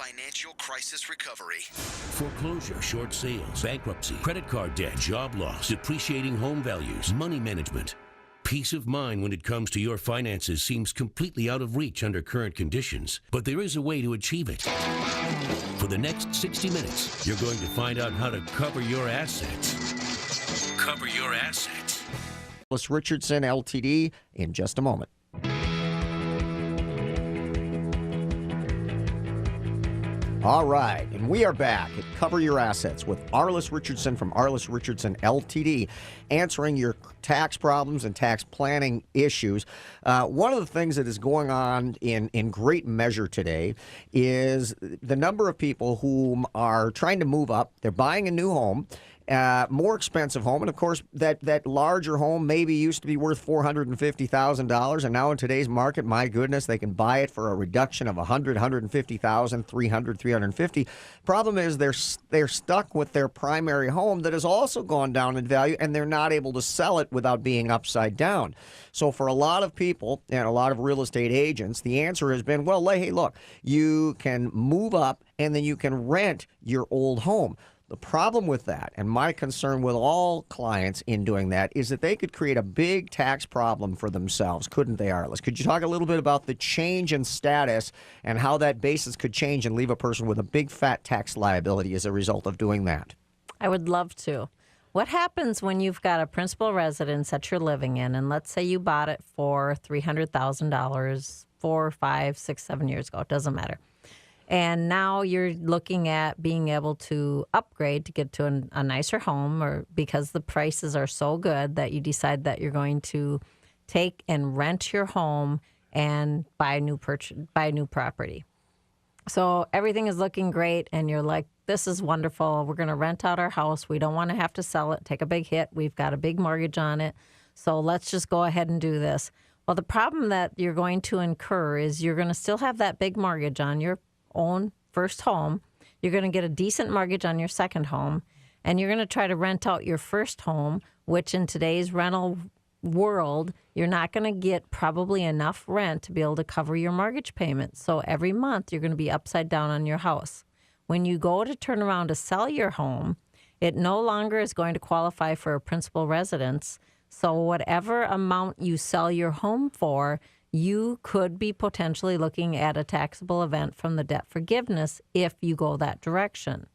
financial crisis recovery. Foreclosure, short sales, bankruptcy, credit card debt, job loss, depreciating home values, money management. Peace of mind when it comes to your finances seems completely out of reach under current conditions, but there is a way to achieve it. For the next 60 minutes, you're going to find out how to cover your assets. Cover your assets. Arliss Richardson, LTD, in just a moment. All right, and we are back at Cover Your Assets with Arliss Richardson from Arliss Richardson LTD, answering your tax problems and tax planning issues. One of the things that is going on in great measure today is the number of people who are trying to move up. They're buying a new home. More expensive home, and of course that larger home maybe used to be worth $450,000, and now in today's market, my goodness, they can buy it for a reduction of $100,000, $150,000, $300,000, $350,000. Problem is they're stuck with their primary home that has also gone down in value, and they're not able to sell it without being upside down. So for a lot of people and a lot of real estate agents, the answer has been, well, hey, look, you can move up and then you can rent your old home. The problem with that, and my concern with all clients in doing that, is that they could create a big tax problem for themselves, couldn't they, Arliss? Could you talk a little bit about the change in status and how that basis could change and leave a person with a big fat tax liability as a result of doing that? I would love to. What happens when you've got a principal residence that you're living in, and let's say you bought it for $300,000 4, 5, 6, 7 years ago, it doesn't matter. And now you're looking at being able to upgrade to get to a nicer home, or because the prices are so good that you decide that you're going to take and rent your home and buy new property. So everything is looking great, and you're like, this is wonderful. We're going to rent out our house. We don't want to have to sell it, take a big hit. We've got a big mortgage on it. So let's just go ahead and do this. Well, the problem that you're going to incur is you're going to still have that big mortgage on your own first home. You're going to get a decent mortgage on your second home, and you're going to try to rent out your first home, which in today's rental world, you're not going to get probably enough rent to be able to cover your mortgage payment. So every month you're going to be upside down on your house. When you go to turn around to sell your home, it no longer is going to qualify for a principal residence. So whatever amount you sell your home for, you could be potentially looking at a taxable event from the debt forgiveness if you go that direction.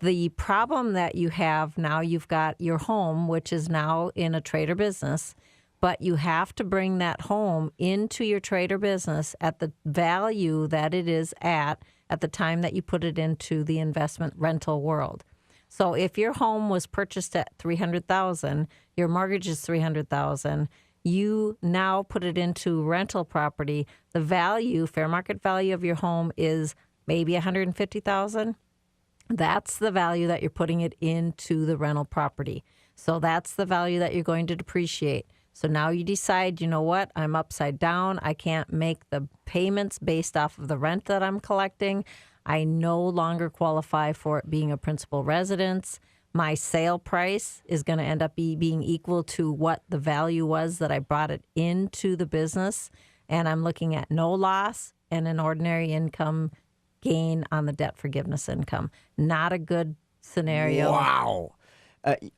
The problem that you have now, you've got your home, which is now in a trade or business, but you have to bring that home into your trade or business at the value that it is at the time that you put it into the investment rental world. So if your home was purchased at $300,000, your mortgage is $300,000, you now put it into rental property, the value, fair market value of your home is maybe $150,000. That's the value that you're putting it into the rental property. So that's the value that you're going to depreciate. So now you decide, you know what, I'm upside down. I can't make the payments based off of the rent that I'm collecting. I no longer qualify for it being a principal residence. My sale price is going to end up being equal to what the value was that I brought it into the business. And I'm looking at no loss and an ordinary income gain on the debt forgiveness income. Not a good scenario. Wow.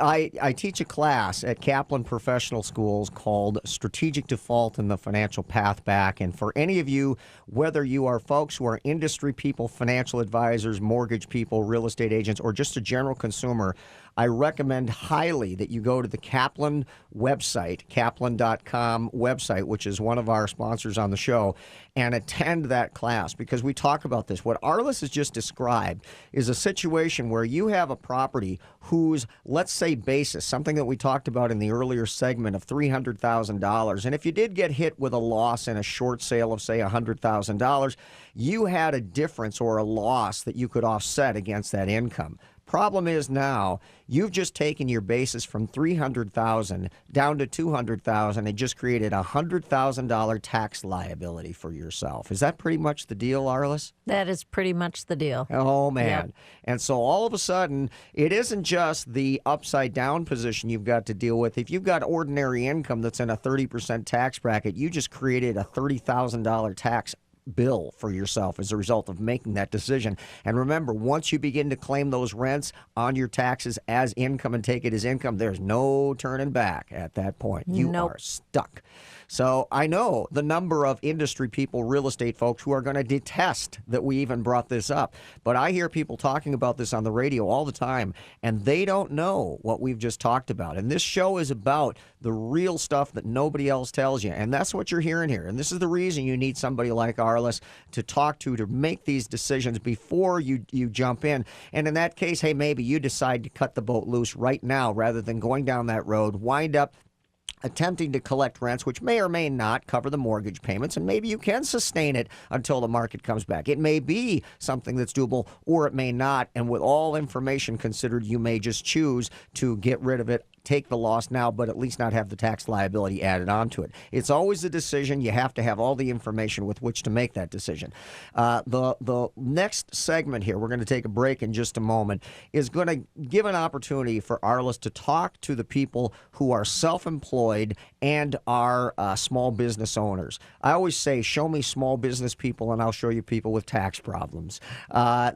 I teach a class at Kaplan Professional Schools called Strategic Default and the Financial Path Back. And for any of you, whether you are folks who are industry people, financial advisors, mortgage people, real estate agents, or just a general consumer, I recommend highly that you go to the Kaplan website, kaplan.com website, which is one of our sponsors on the show, and attend that class because we talk about this. What Arliss has just described is a situation where you have a property whose, let's say, basis, something that we talked about in the earlier segment of $300,000. And if you did get hit with a loss in a short sale of, say, $100,000, you had a difference or a loss that you could offset against that income. Problem is now you've just taken your basis from $300,000 down to $200,000 and just created a $100,000 tax liability for yourself. Is that pretty much the deal, Arliss? That is pretty much the deal. Oh, man. Yep. And so all of a sudden, it isn't just the upside down position you've got to deal with. If you've got ordinary income that's in a 30% tax bracket, you just created a $30,000 tax bill for yourself as a result of making that decision. And remember, once you begin to claim those rents on your taxes as income and take it as income, there's no turning back at that point. You Nope. are stuck. So I know the number of industry people, real estate folks, who are going to detest that we even brought this up. But I hear people talking about this on the radio all the time, and they don't know what we've just talked about. And this show is about the real stuff that nobody else tells you. And that's what you're hearing here. And this is the reason you need somebody like Arliss to talk to make these decisions before you jump in. And in that case, hey, maybe you decide to cut the boat loose right now rather than going down that road, wind up attempting to collect rents, which may or may not cover the mortgage payments, and maybe you can sustain it until the market comes back. It may be something that's doable, or it may not, and with all information considered, you may just choose to get rid of it, take the loss now, but at least not have the tax liability added onto it. It's always a decision. You have to have all the information with which to make that decision. The next segment here, we're going to take a break in just a moment, is going to give an opportunity for Arliss to talk to the people who are self-employed and are small business owners. I always say, show me small business people and I'll show you people with tax problems.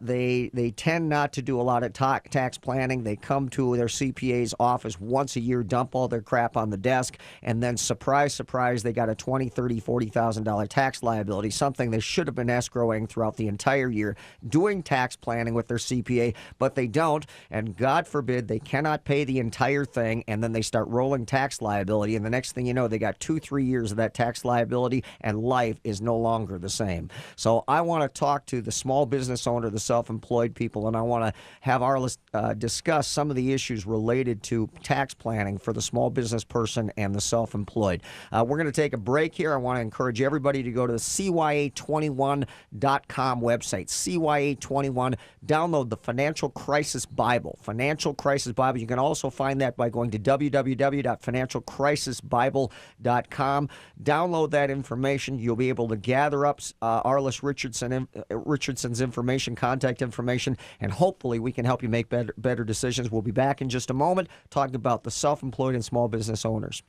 They tend not to do a lot of tax planning. They come to their CPA's office once a year, dump all their crap on the desk, and then surprise, surprise, they got a $20,000, $30,000, $40,000 tax liability, something they should have been escrowing throughout the entire year, doing tax planning with their CPA, but they don't, and God forbid they cannot pay the entire thing, and then they start rolling tax liability, and the next thing you know, they got 2-3 years of that tax liability, and life is no longer the same. So I want to talk to the small business owner, the self-employed people, and I want to have Arliss discuss some of the issues related to tax planning for the small business person and the self-employed. We're going to take a break here. I want to encourage everybody to go to the CYA21.com website, CYA21. Download the Financial Crisis Bible. Financial Crisis Bible. You can also find that by going to www.financialcrisisbible.com. Download that information. You'll be able to gather up Arliss Richardson's information, contact information, and hopefully we can help you make better decisions. We'll be back in just a moment talking about the self-employed and small business owners.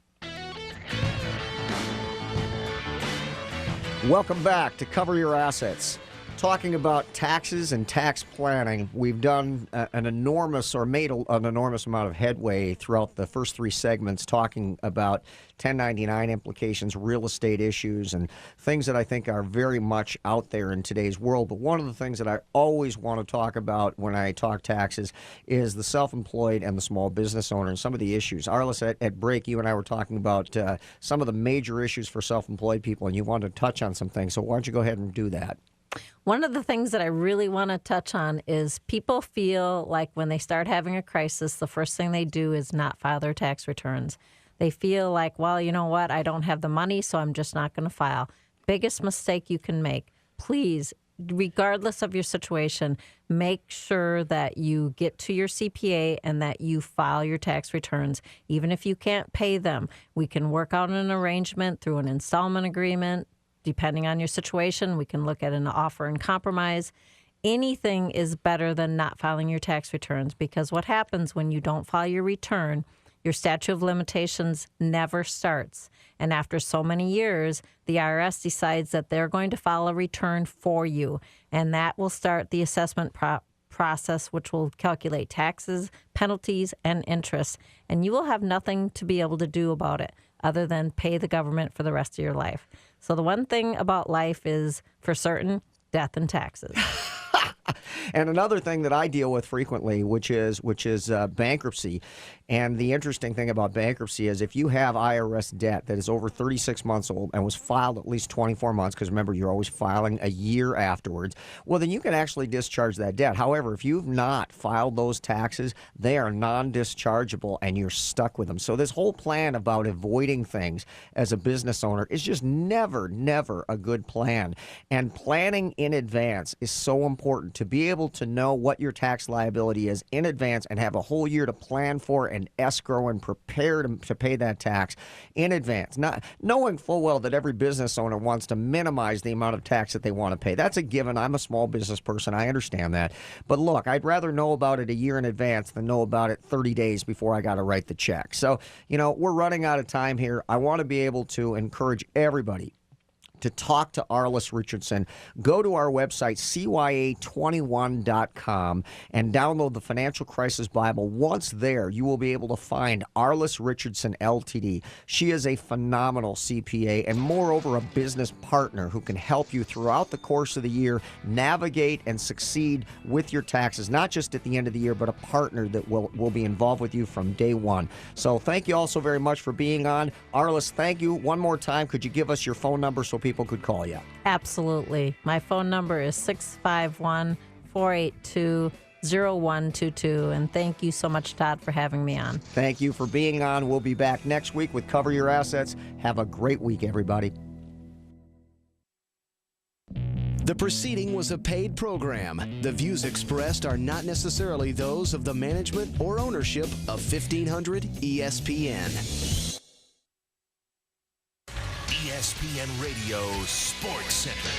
Welcome back to Cover Your Assets. Talking about taxes and tax planning, we've done an enormous amount of headway throughout the first three segments talking about 1099 implications, real estate issues, and things that I think are very much out there in today's world. But one of the things that I always want to talk about when I talk taxes is the self-employed and the small business owner and some of the issues. Arliss, at break, you and I were talking about some of the major issues for self-employed people, and you wanted to touch on some things. So why don't you go ahead and do that? One of the things that I really want to touch on is people feel like when they start having a crisis, the first thing they do is not file their tax returns. They feel like, well, you know what, I don't have the money, so I'm just not going to file. Biggest mistake you can make. Please, regardless of your situation, make sure that you get to your CPA and that you file your tax returns. Even if you can't pay them, we can work out an arrangement through an installment agreement. Depending on your situation, we can look at an offer and compromise. Anything is better than not filing your tax returns, because what happens when you don't file your return, your statute of limitations never starts. And after so many years, the IRS decides that they're going to file a return for you, and that will start the assessment process, which will calculate taxes, penalties, and interest. And you will have nothing to be able to do about it other than pay the government for the rest of your life. So the one thing about life is, for certain, death and taxes. And another thing that I deal with frequently, which is bankruptcy. And the interesting thing about bankruptcy is if you have IRS debt that is over 36 months old and was filed at least 24 months, because remember, you're always filing a year afterwards, well, then you can actually discharge that debt. However, if you've not filed those taxes, they are non-dischargeable and you're stuck with them. So this whole plan about avoiding things as a business owner is just never a good plan. And planning in advance is so important, to be able to know what your tax liability is in advance and have a whole year to plan for and escrow and prepare to pay that tax in advance. Not knowing full well that every business owner wants to minimize the amount of tax that they want to pay. That's a given. I'm a small business person. I understand that. But look, I'd rather know about it a year in advance than know about it 30 days before I got to write the check. So, we're running out of time here. I want to be able to encourage everybody to talk to Arliss Richardson, go to our website, CYA21.com, and download the Financial Crisis Bible. Once there, you will be able to find Arliss Richardson, LTD. She is a phenomenal CPA and, moreover, a business partner who can help you throughout the course of the year navigate and succeed with your taxes, not just at the end of the year, but a partner that will be involved with you from day one. So thank you all so very much for being on. Arliss, thank you. One more time, could you give us your phone number so people could call you? Absolutely. My phone number is 651-482-0122. And thank you so much, Todd, for having me on. Thank you for being on. We'll be back next week with Cover Your Assets. Have a great week, everybody. The proceeding was a paid program. The views expressed are not necessarily those of the management or ownership of 1500 ESPN. ESPN Radio Sports Center.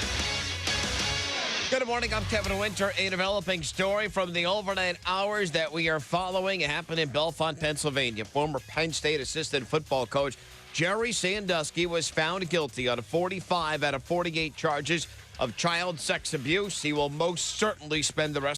Good morning, I'm Kevin Winter. A developing story from the overnight hours that we are following. It happened in Bellefonte, Pennsylvania. Former Penn State assistant football coach Jerry Sandusky was found guilty on 45 out of 48 charges of child sex abuse. He will most certainly spend the rest